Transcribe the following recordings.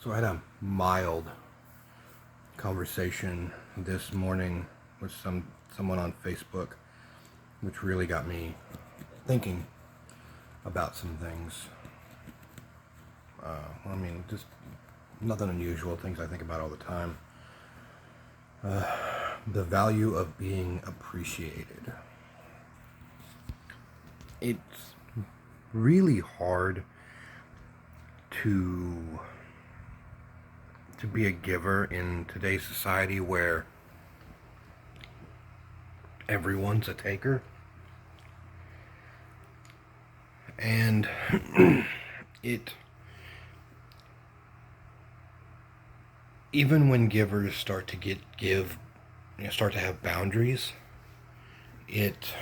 So I had a mild conversation this morning with someone on Facebook, which really got me thinking about some things. Just nothing unusual, things I think about all the time. The value of being appreciated. It's really hard to be a giver in today's society where everyone's a taker. And it even when givers start to start to have boundaries, it's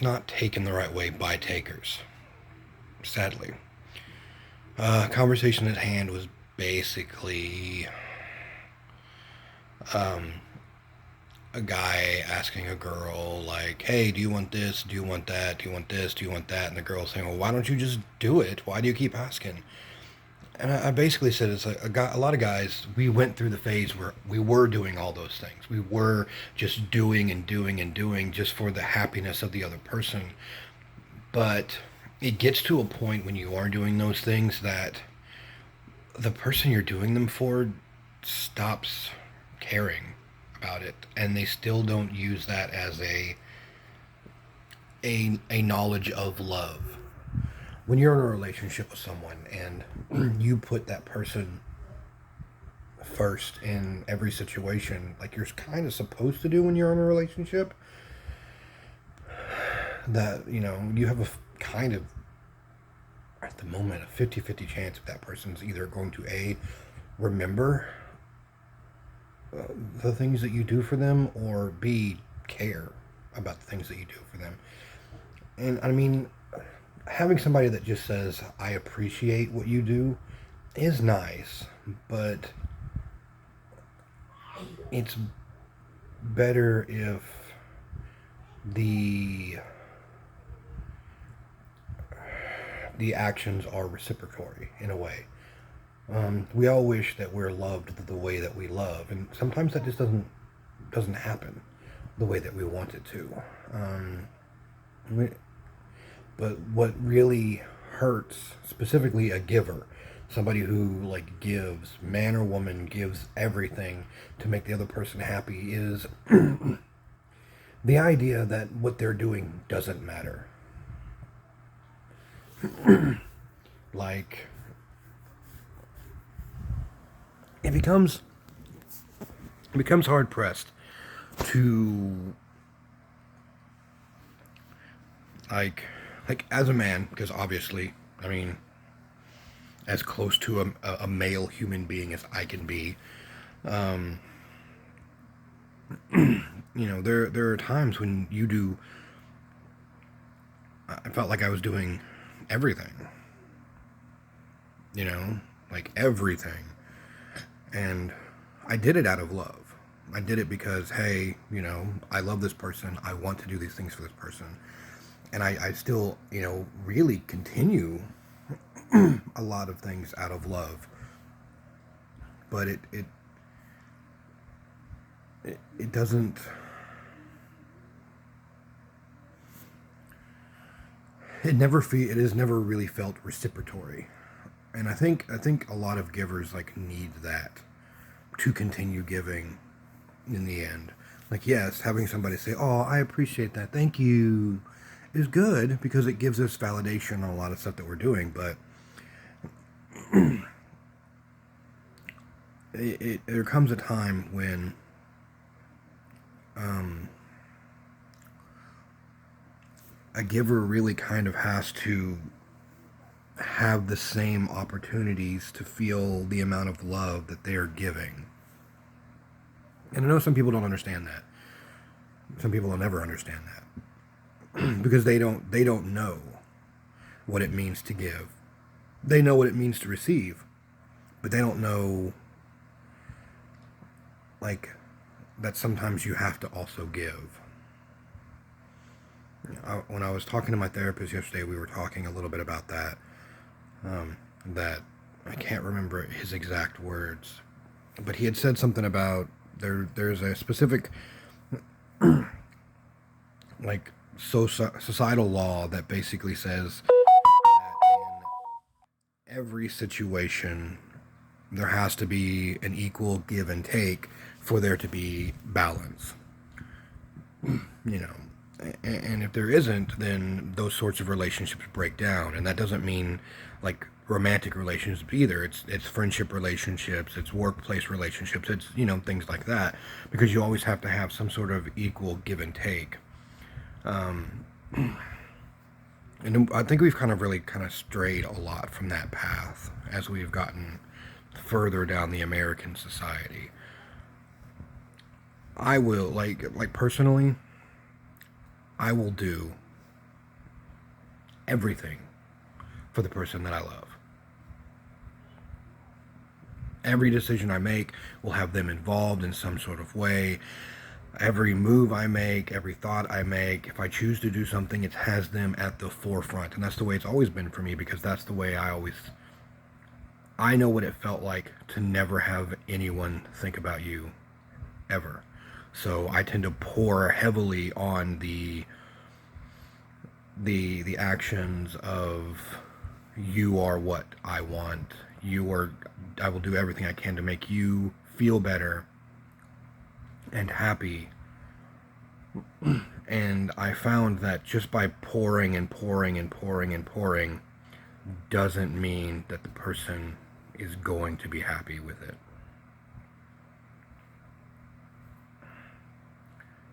not taken the right way by takers, sadly. Conversation at hand was basically a guy asking a girl, like, hey, do you want this? Do you want that? Do you want this? Do you want that? And the girl saying, well, why don't you just do it? Why do you keep asking? And I basically said, it's like a lot of guys, we went through the phase where we were doing all those things. We were just doing and doing and doing just for the happiness of the other person. But it gets to a point when you are doing those things that the person you're doing them for stops caring about it, and they still don't use that as a knowledge of love. When you're in a relationship with someone and you put that person first in every situation, like you're kind of supposed to do when you're in a relationship, that, you have a kind of, at the moment, a 50-50 chance of that person's either going to remember the things that you do for them, or B, care about the things that you do for them. And I mean, having somebody that just says, I appreciate what you do is nice, but it's better if the actions are reciprocatory in a way. We all wish that we're loved the way that we love, and sometimes that just doesn't happen the way that we want it to. But what really hurts, specifically a giver, somebody who gives, man or woman, gives everything to make the other person happy, is the idea that what they're doing doesn't matter. It becomes hard pressed to like as a man, because obviously, I mean, as close to a male human being as I can be, there are times when you do. I felt like I was doing everything, everything. And I did it out of love. I did it because, hey, I love this person. I want to do these things for this person. And I still, really continue a lot of things out of love. But it doesn't... It has never really felt reciprocatory. And I think a lot of givers need that to continue giving in the end. Yes, having somebody say, "Oh, I appreciate that. Thank you," is good because it gives us validation on a lot of stuff that we're doing, but there comes a time when a giver really kind of has to have the same opportunities to feel the amount of love that they are giving. And I know some people don't understand that. Some people will never understand that because they don't know what it means to give. They know what it means to receive, but they don't know that sometimes you have to also give. When I was talking to my therapist yesterday, we were talking a little bit about that. that I can't remember his exact words, but he had said something about there's a specific like societal law that basically says that in every situation there has to be an equal give and take for there to be balance. You know, and if there isn't, then those sorts of relationships break down, and that doesn't mean like romantic relationships either. It's friendship relationships, it's workplace relationships, it's things like that, because you always have to have some sort of equal give and take. And I think we've kind of strayed a lot from that path as we've gotten further down the American society. I will like personally, I will do everything for the person that I love. Every decision I make will have them involved in some sort of way. Every move I make, every thought I make, if I choose to do something, it has them at the forefront. And that's the way it's always been for me, because that's the way I know what it felt like to never have anyone think about you ever. So I tend to pour heavily on the actions of, you are what I want. I will do everything I can to make you feel better and happy. And I found that just by pouring and pouring and pouring and pouring doesn't mean that the person is going to be happy with it.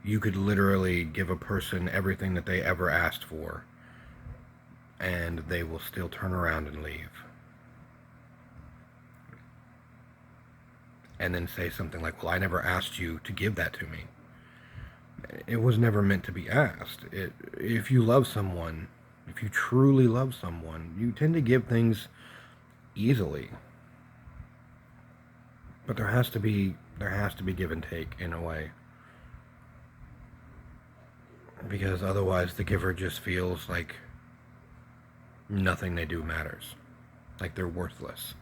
You could literally give a person everything that they ever asked for, and they will still turn around and leave. And then say something like, well, I never asked you to give that to me. It was never meant to be asked. If you love someone, if you truly love someone, you tend to give things easily. But there has to be give and take in a way. Because otherwise the giver just feels like nothing they do matters. Like they're worthless.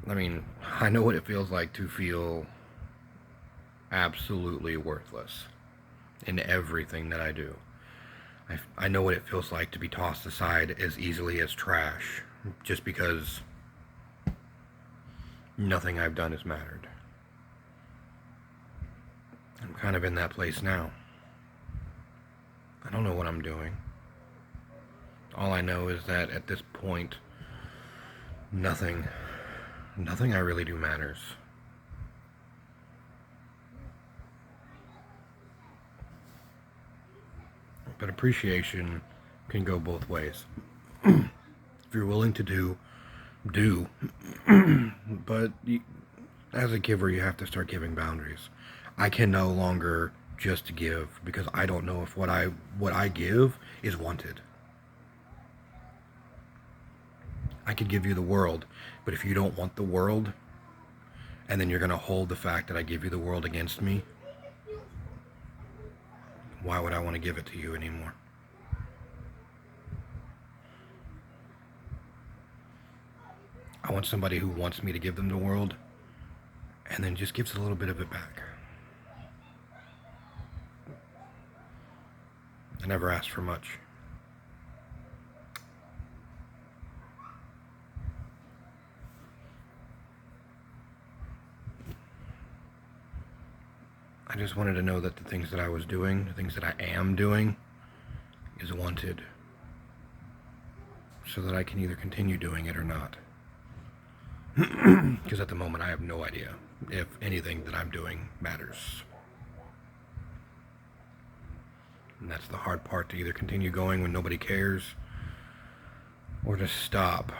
I mean, I know what it feels like to feel absolutely worthless in everything that I do. I know what it feels like to be tossed aside as easily as trash, just because nothing I've done has mattered. I'm kind of in that place now. I don't know what I'm doing. All I know is that at this point, nothing I really do matters. But appreciation can go both ways. If you're willing to do. But as a giver, you have to start giving boundaries. I can no longer just give, because I don't know if what I give is wanted. I could give you the world, but if you don't want the world, and then you're going to hold the fact that I give you the world against me, why would I want to give it to you anymore? I want somebody who wants me to give them the world, and then just gives a little bit of it back. I never asked for much. I just wanted to know that the things that I was doing, the things that I am doing, is wanted, so that I can either continue doing it or not. Because at the moment I have no idea if anything that I'm doing matters. And that's the hard part, to either continue going when nobody cares, or to stop.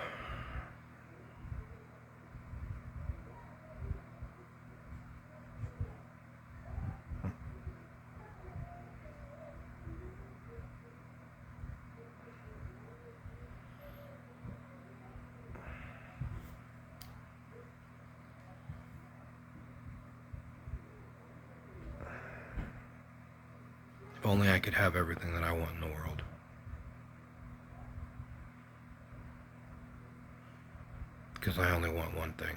If only I could have everything that I want in the world. because I only want one thing.